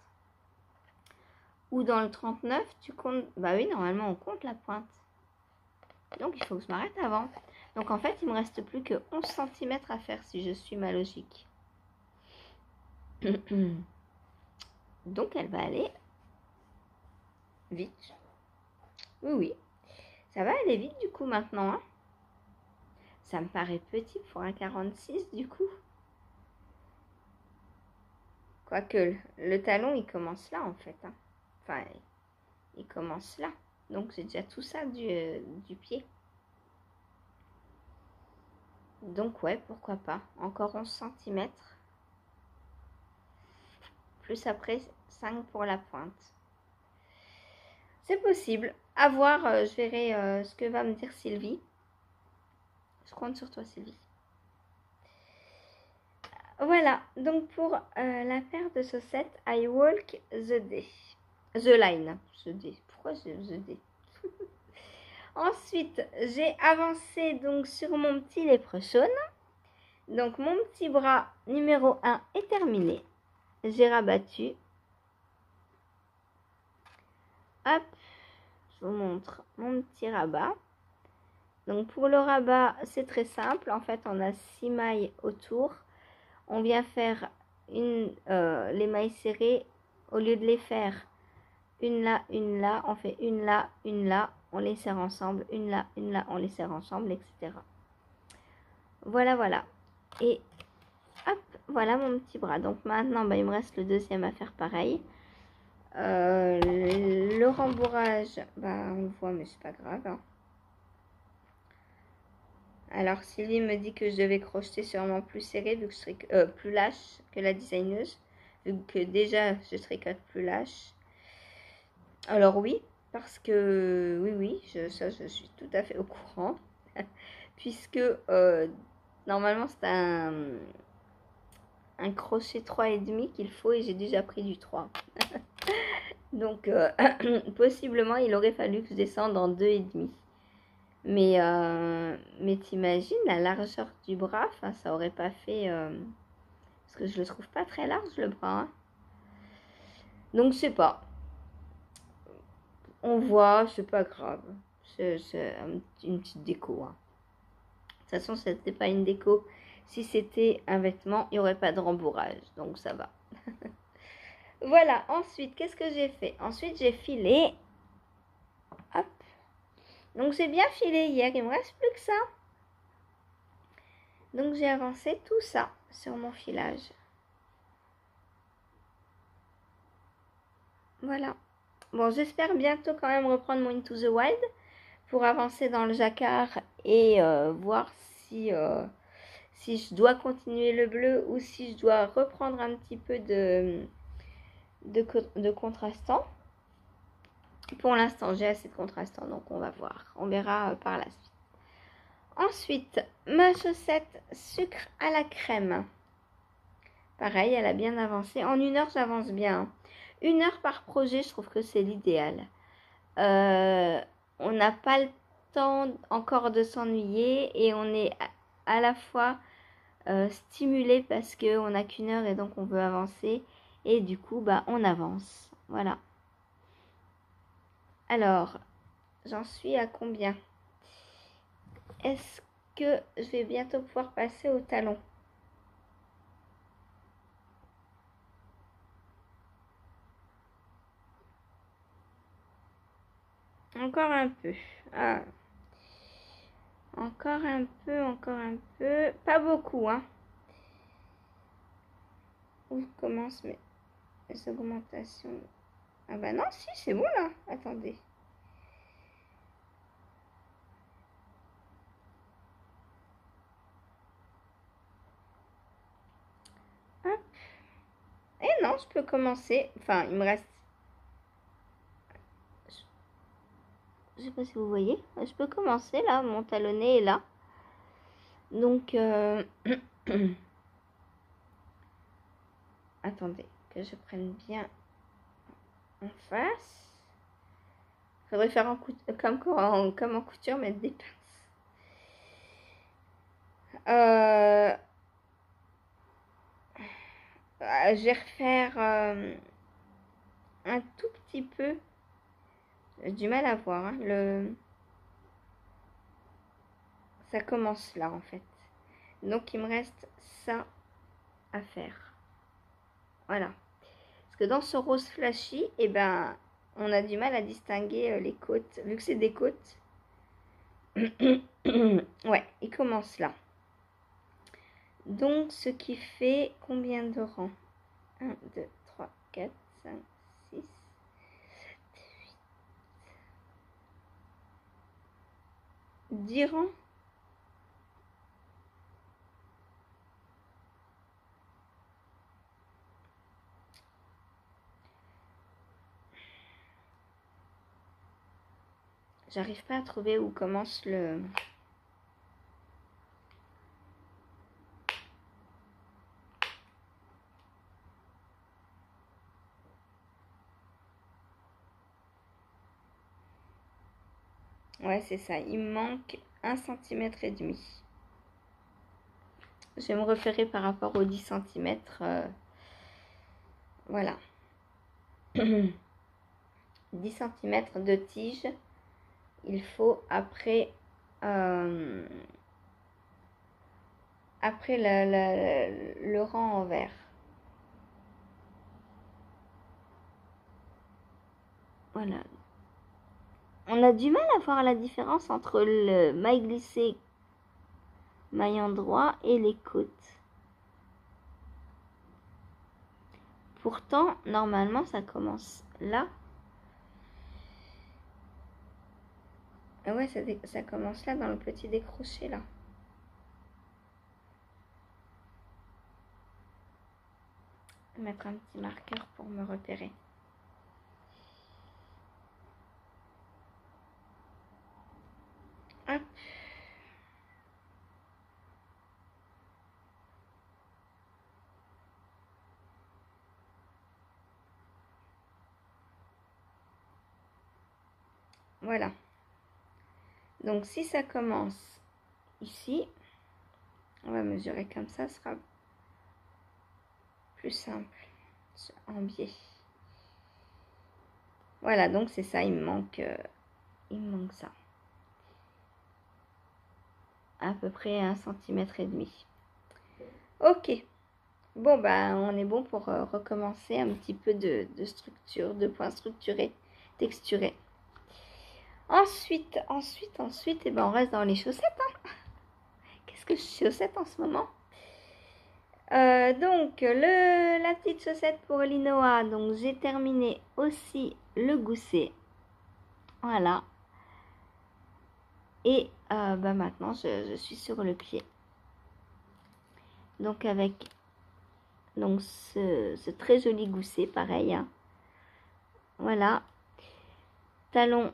Ou dans le 39, tu comptes... Bah oui, normalement, on compte la pointe. Donc, il faut que je m'arrête avant. Donc, en fait, il me reste plus que 11 cm à faire si je suis ma logique. Donc, elle va aller vite. Oui, oui. Ça va aller vite, du coup, maintenant. Hein, ça me paraît petit pour un 46, du coup. Quoique, le talon, il commence là, en fait. Hein. Enfin, il commence là. Donc, j'ai déjà tout ça du pied. Donc, ouais, pourquoi pas. Encore 11 cm. Plus après, 5 pour la pointe. C'est possible. À voir, je verrai ce que va me dire Sylvie. Je compte sur toi, Sylvie. Voilà, donc pour la paire de chaussettes, I walk the day. The line. The day. Pourquoi the day? Ensuite, j'ai avancé donc sur mon petit léprechaune. Donc mon petit bras numéro 1 est terminé. J'ai rabattu. Hop, je vous montre mon petit rabat. Donc pour le rabat, c'est très simple. En fait, on a 6 mailles autour. On vient faire les mailles serrées. Au lieu de les faire une là, on fait une là, on les serre ensemble, une là, on les serre ensemble, etc. Voilà, voilà. Et hop, voilà mon petit bras. Donc maintenant, bah, il me reste le deuxième à faire pareil. Le rembourrage, bah, on le voit, mais c'est pas grave. Hein. Alors, Sylvie me dit que je devais crocheter sûrement plus serré, vu que je serai plus lâche que la designeuse, vu que déjà je tricote plus lâche. Alors oui, parce que oui, ça je suis tout à fait au courant, puisque normalement c'est un crochet 3,5 qu'il faut et j'ai déjà pris du 3. Donc possiblement il aurait fallu que je descende en 2,5. Mais t'imagines la largeur du bras, enfin ça aurait pas fait... parce que je le trouve pas très large le bras. Hein. Donc c'est pas. On voit, c'est pas grave. C'est une petite déco. Hein. De toute façon, c'était pas une déco. Si c'était un vêtement, il n'y aurait pas de rembourrage. Donc ça va. Voilà, ensuite, qu'est-ce que j'ai fait? Ensuite, j'ai filé. Hop. Donc j'ai bien filé hier, il me reste plus que ça. Donc j'ai avancé tout ça sur mon filage. Voilà. Bon, j'espère bientôt quand même reprendre mon Into the Wild pour avancer dans le jacquard et voir si je dois continuer le bleu ou si je dois reprendre un petit peu de contrastant. Pour l'instant, j'ai assez de contrastant, donc on va voir. On verra par la suite. Ensuite, ma chaussette sucre à la crème. Pareil, elle a bien avancé. En 1 heure, j'avance bien. 1 heure par projet, je trouve que c'est l'idéal. On n'a pas le temps encore de s'ennuyer et on est à la fois stimulé parce qu'on n'a qu'1 heure et donc on veut avancer. Et du coup, bah, on avance. Voilà. Alors, j'en suis à combien? Est-ce que je vais bientôt pouvoir passer au talon? Encore un peu. Ah. Encore un peu, encore un peu. Pas beaucoup, hein. Où commencent mes augmentations? Ah bah non, si, c'est bon là. Attendez. Hop. Et non, je peux commencer. Enfin, il me reste... Je sais pas si vous voyez. Je peux commencer là. Mon talonnet est là. Donc... Attendez, que je prenne bien en face. Faudrait faire comme en couture, mettre des pinces. Je vais refaire un tout petit peu. J'ai du mal à voir. Hein, ça commence là en fait. Donc il me reste ça à faire. Voilà. Parce que dans ce rose flashy, eh ben, on a du mal à distinguer les côtes. Vu que c'est des côtes. Ouais, il commence là. Donc, ce qui fait combien de rangs? 1, 2, 3, 4, 5, 6, 7, 8. 10 rangs? J'arrive pas à trouver où commence le... Ouais, c'est ça. Il me manque 1,5 cm. Je vais me référer par rapport aux 10 cm. Voilà. 10 cm de tige. Il faut après... après le rang en vert. Voilà. On a du mal à voir la différence entre le maille glissé maille endroit et les côtes. Pourtant, normalement, ça commence là. Ah ouais, ça commence là dans le petit décroché là. Je vais mettre un petit marqueur pour me repérer. Hop. Voilà. Donc si ça commence ici, on va mesurer comme ça, ce sera plus simple en biais. Voilà, donc c'est ça, il me manque ça. À peu près 1,5 cm. Ok. Bon, bah, on est bon pour recommencer un petit peu de structure, de points structurés, texturés. Ensuite, et ben, on reste dans les chaussettes. Hein. Qu'est-ce chaussettes en ce moment. Donc, la petite chaussette pour Linoa. Donc, j'ai terminé aussi le gousset. Voilà. Et maintenant, je suis sur le pied. Donc, avec ce très joli gousset, pareil. Hein. Voilà. Talon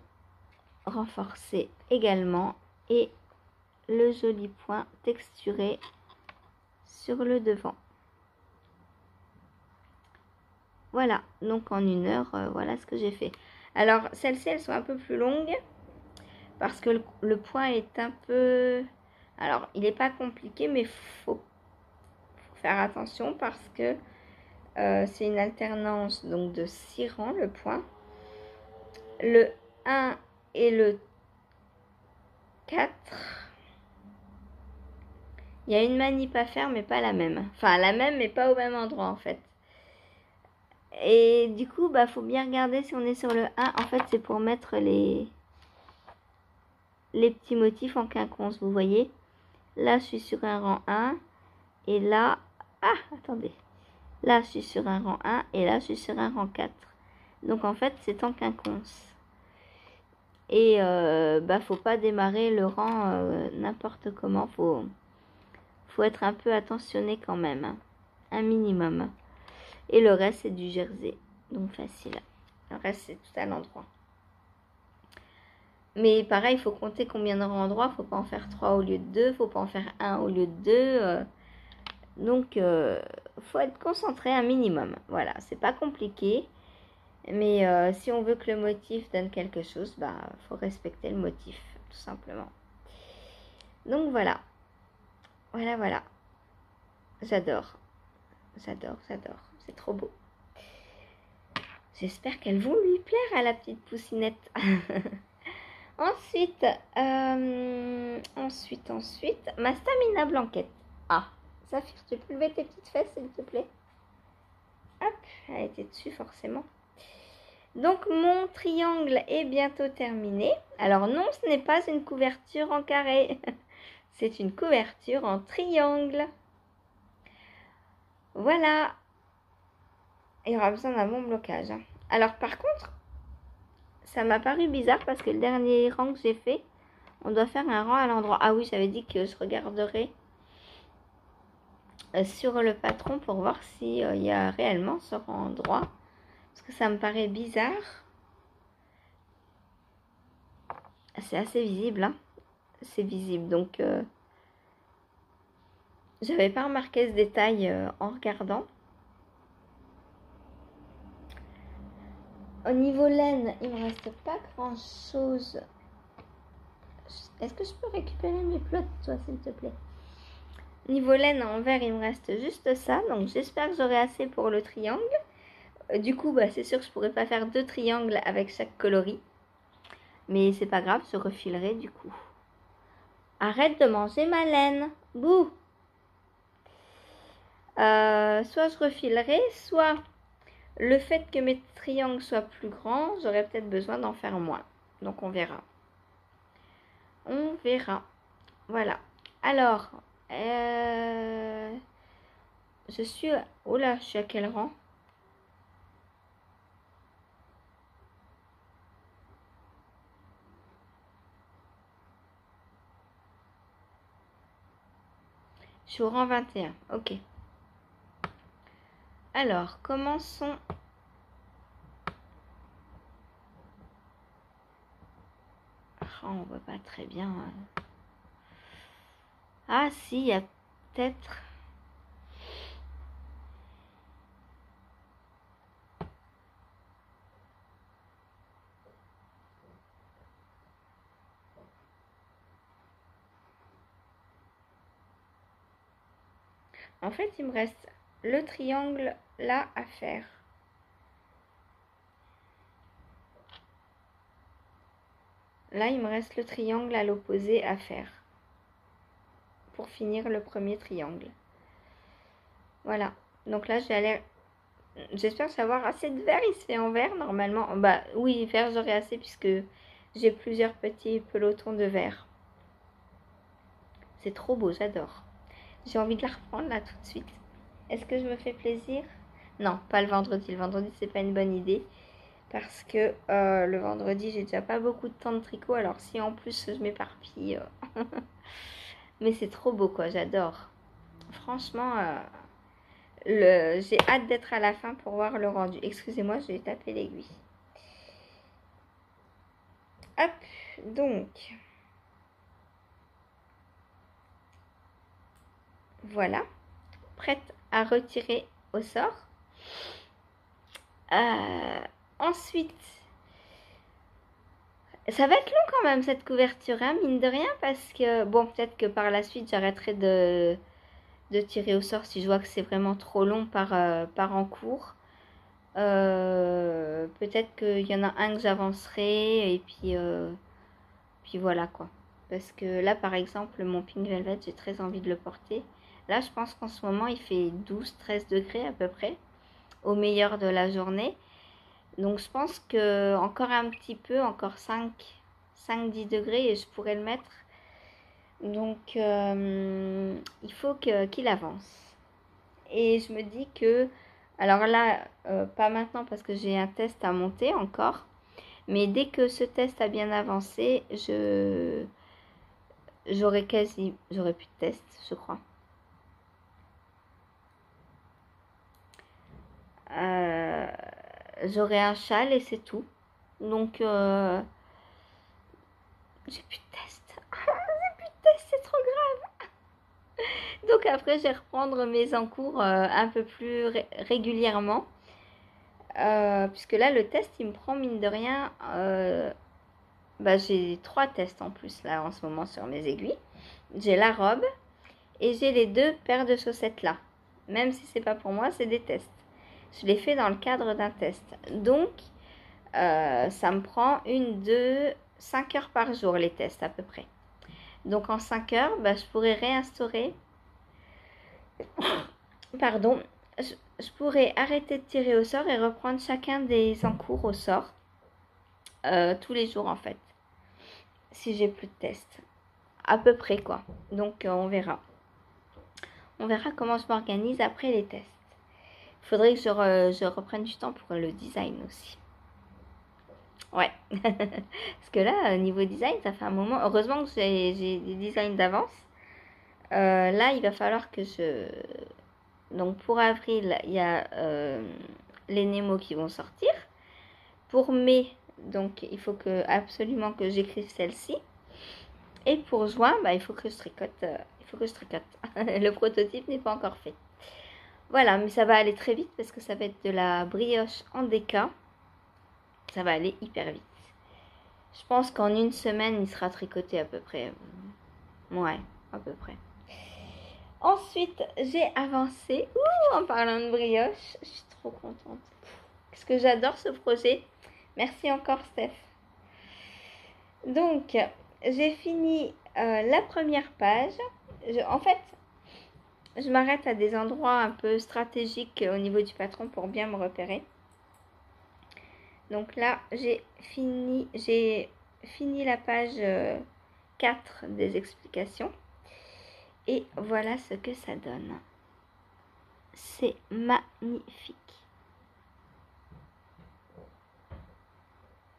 renforcé également. Et le joli point texturé sur le devant. Voilà, donc en 1 heure, voilà ce que j'ai fait. Alors, celles-ci, elles sont un peu plus longues parce que le point est un peu... Alors, il n'est pas compliqué, mais faut faire attention parce que c'est une alternance donc de 6 rangs, le point. Le 1 et le 4... Il y a une manip à faire, mais pas la même. Enfin, la même, mais pas au même endroit, en fait. Et du coup, faut bien regarder si on est sur le 1. En fait, c'est pour mettre les petits motifs en quinconce, vous voyez. Là, je suis sur un rang 1. Et là... Ah, attendez. Là, je suis sur un rang 1. Et là, je suis sur un rang 4. Donc, en fait, c'est en quinconce. Et, faut pas démarrer le rang n'importe comment. Faut être un peu attentionné quand même. Hein. Un minimum. Et le reste, c'est du jersey. Donc, facile. Le reste, c'est tout à l'endroit. Mais pareil, il faut compter combien de rangs endroits. Faut pas en faire 3 au lieu de 2. Faut pas en faire 1 au lieu de 2. Donc, faut être concentré un minimum. Voilà, c'est pas compliqué. Mais si on veut que le motif donne quelque chose, faut respecter le motif, tout simplement. Donc, voilà. Voilà. J'adore. C'est trop beau. J'espère qu'elles vont lui plaire à la petite poussinette. Ensuite, ma stamina blanquette. Ah, Saphir, tu peux lever tes petites fesses, s'il te plaît? Hop, elle était dessus forcément. Donc, mon triangle est bientôt terminé. Alors non, ce n'est pas une couverture en carré. C'est une couverture en triangle. Voilà. Il y aura besoin d'un bon blocage. Hein. Alors, par contre, ça m'a paru bizarre parce que le dernier rang que j'ai fait, on doit faire un rang à l'endroit. Ah oui, j'avais dit que je regarderai sur le patron pour voir s'il y a réellement ce rang droit. Parce que ça me paraît bizarre. C'est assez visible. Hein. C'est visible. Donc, j'avais pas remarqué ce détail en regardant. Au niveau laine, il me reste pas grand chose. Est-ce que je peux récupérer mes plots, toi, s'il te plaît? Niveau laine en vert, il me reste juste ça. Donc, j'espère que j'aurai assez pour le triangle. Du coup, c'est sûr que je pourrais pas faire 2 triangles avec chaque coloris. Mais c'est pas grave, je refilerai du coup. Arrête de manger ma laine. Bouh. Soit je refilerai, soit le fait que mes triangles soient plus grands, j'aurais peut-être besoin d'en faire moins. Donc on verra. Voilà. Alors, je suis... Oh là, je suis à quel rang? Je suis au rang 21. Ok. Alors, commençons. Oh, on voit pas très bien. Ah si, il y a peut-être... En fait, il me reste le triangle là à faire. Là, il me reste le triangle à l'opposé à faire. Pour finir le premier triangle. Voilà. Donc là, j'espère savoir assez de vert. Il se fait en vert normalement. Oui, vert, j'aurai assez puisque j'ai plusieurs petits pelotons de vert. C'est trop beau, j'adore. J'ai envie de la reprendre là tout de suite. Est-ce que je me fais plaisir? Non, pas le vendredi. Le vendredi, c'est pas une bonne idée. Parce que le vendredi, j'ai déjà pas beaucoup de temps de tricot. Alors si en plus je m'éparpille... Mais c'est trop beau quoi, j'adore. Franchement, j'ai hâte d'être à la fin pour voir le rendu. Excusez-moi, je vais taper l'aiguille. Hop, donc... Voilà, prête à retirer au sort. Ensuite, ça va être long quand même cette couverture, hein, mine de rien, parce que, bon, peut-être que par la suite, j'arrêterai de tirer au sort si je vois que c'est vraiment trop long par en cours. Peut-être qu'il y en a un que j'avancerai, et puis voilà quoi. Parce que là, par exemple, mon Pink Velvet, j'ai très envie de le porter. Là, je pense qu'en ce moment, il fait 12-13 degrés à peu près, au meilleur de la journée. Donc, je pense que encore un petit peu, encore 5-10 degrés, et je pourrais le mettre. Donc, il faut qu'il avance. Et je me dis que, alors là, pas maintenant parce que j'ai un test à monter encore. Mais dès que ce test a bien avancé, j'aurai plus de test, je crois. J'aurai un châle et c'est tout. Donc, j'ai plus de test. J'ai plus de test, c'est trop grave. Donc après, je vais reprendre mes encours un peu plus régulièrement. Puisque là, le test, il me prend mine de rien... j'ai 3 tests en plus là en ce moment sur mes aiguilles. J'ai la robe et j'ai les 2 paires de chaussettes là. Même si c'est pas pour moi, c'est des tests. Je l'ai fait dans le cadre d'un test. Donc, ça me prend 5 heures par jour les tests à peu près. Donc en 5 heures, je pourrais réinstaurer... Pardon. Je pourrais arrêter de tirer au sort et reprendre chacun des encours au sort. Tous les jours en fait. Si j'ai plus de tests. À peu près quoi. Donc on verra. On verra comment je m'organise après les tests. Il faudrait que je reprenne du temps pour le design aussi. Ouais. Parce que là, niveau design, ça fait un moment. Heureusement que j'ai des designs d'avance. Là, il va falloir que je... Donc pour avril, il y a les Nemo qui vont sortir. Pour mai, donc il faut absolument que j'écrive celle-ci. Et pour juin, il faut que je tricote. Le prototype n'est pas encore fait. Voilà, mais ça va aller très vite parce que ça va être de la brioche en déca. Ça va aller hyper vite. Je pense qu'en une semaine, il sera tricoté à peu près. Ouais, à peu près. Ensuite, j'ai avancé. En parlant de brioche, je suis trop contente. Parce que j'adore ce projet. Merci encore, Steph. Donc, j'ai fini la première page. En fait, je m'arrête à des endroits un peu stratégiques au niveau du patron pour bien me repérer. Donc là, j'ai fini la page 4 des explications. Et voilà ce que ça donne. C'est magnifique.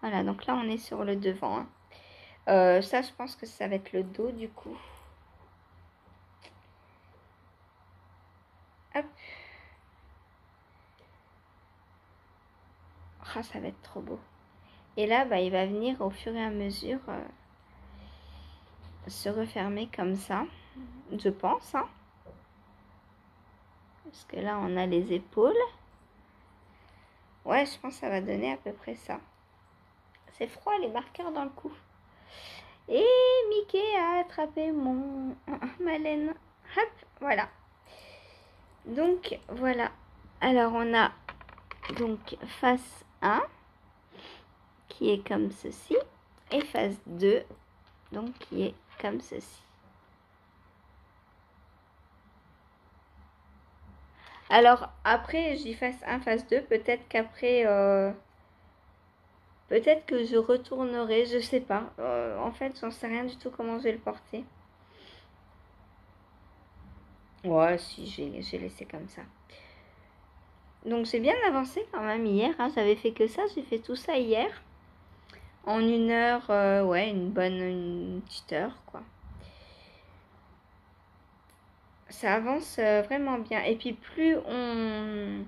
Voilà, donc là, on est sur le devant. Ça, je pense que ça va être le dos du coup. Hop. Ah, ça va être trop beau. Et là, il va venir au fur et à mesure se refermer comme ça, je pense. Hein. Parce que là, on a les épaules. Ouais, je pense que ça va donner à peu près ça. C'est froid, les marqueurs dans le cou. Et Mickey a attrapé ma laine. Hop, voilà. Donc, voilà. Alors, on a donc face 1 qui est comme ceci. Et face 2, donc qui est comme ceci. Alors, après, j'y fasse 1, face 2. Peut-être qu'après... peut-être que je retournerai, je sais pas. En fait, j'en sais rien du tout comment je vais le porter. Ouais, si, j'ai laissé comme ça. Donc j'ai bien avancé quand même hier, hein. J'avais fait que ça, j'ai fait tout ça hier. En 1 heure, ouais, une petite heure, quoi. Ça avance vraiment bien. Et puis plus on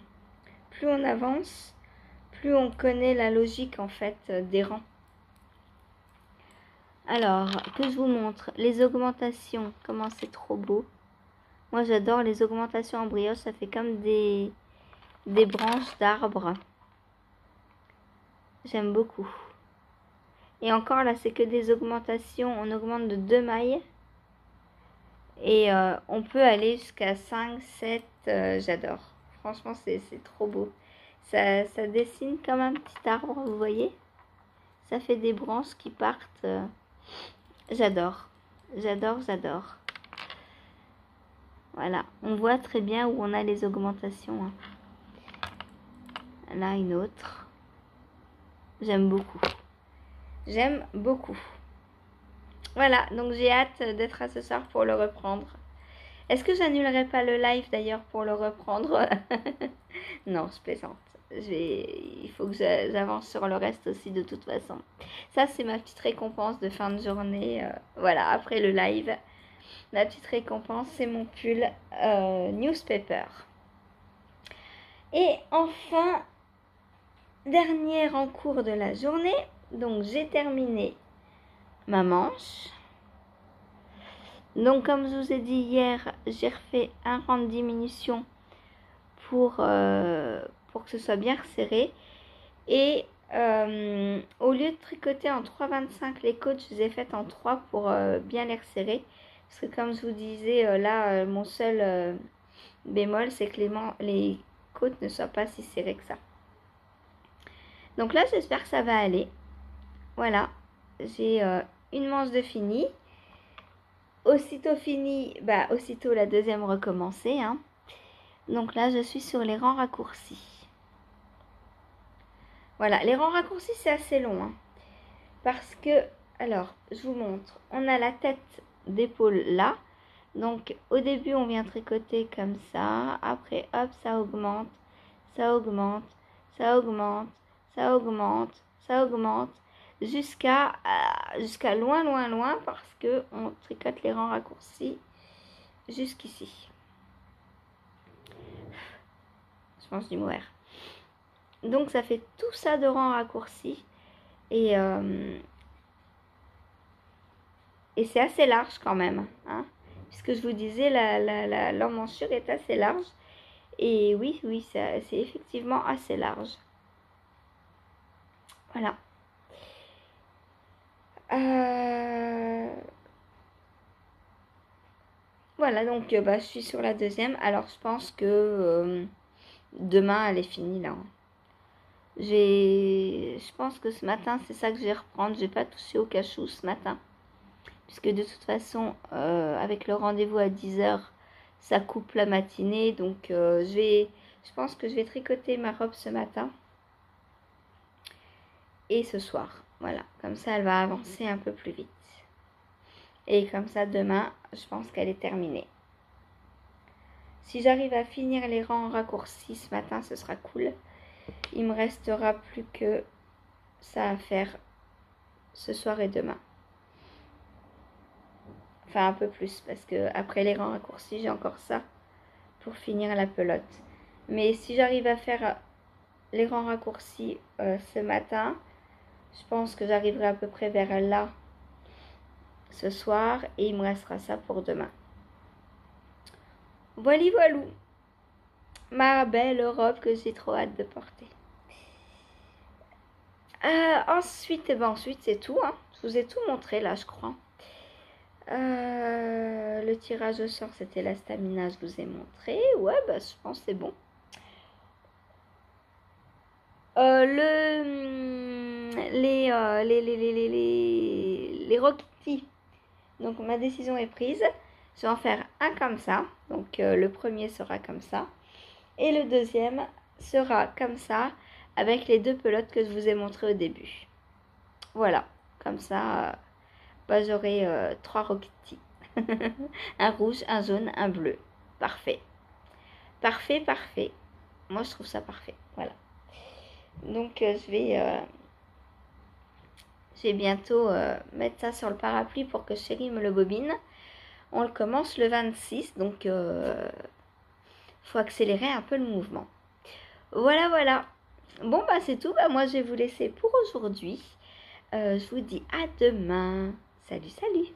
avance, plus on connaît la logique en fait des rangs. Alors, que je vous montre les augmentations, comment c'est trop beau. Moi j'adore les augmentations en brioche, ça fait comme des branches d'arbres. J'aime beaucoup. Et encore là, c'est que des augmentations, on augmente de 2 mailles. Et on peut aller jusqu'à 5, 7, j'adore. Franchement, c'est trop beau. Ça dessine comme un petit arbre, vous voyez? Ça fait des branches qui partent. J'adore. J'adore, j'adore. Voilà, on voit très bien où on a les augmentations, hein. Là, une autre. J'aime beaucoup. J'aime beaucoup. Voilà, donc j'ai hâte d'être à ce soir pour le reprendre. Est-ce que j'annulerai pas le live d'ailleurs pour le reprendre? Non, je plaisante. Il faut que j'avance sur le reste aussi de toute façon. Ça, c'est ma petite récompense de fin de journée. Voilà, après le live, la petite récompense, c'est mon pull newspaper. Et enfin, dernière en cours de la journée. Donc, j'ai terminé ma manche. Donc, comme je vous ai dit hier, j'ai refait un rang de diminution pour que ce soit bien resserré. Et au lieu de tricoter en 3,25 les côtes, je les ai faites en 3 pour bien les resserrer. Parce que comme je vous disais, là, mon seul bémol, c'est que les côtes ne soient pas si serrées que ça. Donc là, j'espère que ça va aller. Voilà, j'ai une manche de fini. Aussitôt fini, aussitôt la deuxième recommencer, hein. Donc là, je suis sur les rangs raccourcis. Voilà, les rangs raccourcis, c'est assez long, hein. Parce que, alors, je vous montre. On a la tête d'épaule là. Donc, au début, on vient tricoter comme ça. Après, hop, ça augmente, ça augmente, ça augmente, ça augmente, ça augmente. Jusqu'à loin, loin, loin. Parce que on tricote les rangs raccourcis jusqu'ici. Je pense du mourir. Donc, ça fait tout ça de rangs raccourcis. Et c'est assez large quand même, hein, puisque je vous disais, l'emmanchure est assez large. Et oui, c'est effectivement assez large. Voilà. Voilà, donc je suis sur la deuxième. Alors, je pense que demain, elle est finie là. Je pense que ce matin, c'est ça que je vais reprendre. Je n'ai pas touché au cachou ce matin. Puisque de toute façon, avec le rendez-vous à 10h, ça coupe la matinée. Donc, je pense que je vais tricoter ma robe ce matin. Et ce soir. Voilà, comme ça, elle va avancer un peu plus vite. Et comme ça, demain, je pense qu'elle est terminée. Si j'arrive à finir les rangs raccourcis ce matin, ce sera cool. Il me restera plus que ça à faire ce soir et demain. Enfin, un peu plus, parce que après les rangs raccourcis, j'ai encore ça pour finir la pelote. Mais si j'arrive à faire les rangs raccourcis ce matin, je pense que j'arriverai à peu près vers là ce soir et il me restera ça pour demain. Voilà, voilou, ma belle robe que j'ai trop hâte de porter. Ensuite, ensuite c'est tout, hein. Je vous ai tout montré là, je crois. Le tirage au sort, c'était la stamina, je vous ai montré. Ouais, je pense que c'est bon. Les Rocky. Donc ma décision est prise. Je vais en faire un comme ça. Donc le premier sera comme ça. Et le deuxième sera comme ça. Avec les deux pelotes que je vous ai montrées au début. Voilà. Comme ça, j'aurai 3 Rocky. Un rouge, un jaune, un bleu. parfait. Parfait, parfait. Moi, je trouve ça parfait. Voilà. Donc, je vais bientôt mettre ça sur le parapluie pour que chérie me le bobine. On le commence le 26, donc faut accélérer un peu le mouvement. Voilà, voilà. Bon, bah c'est tout. Bah, moi, je vais vous laisser pour aujourd'hui. Je vous dis à demain. Salut, salut.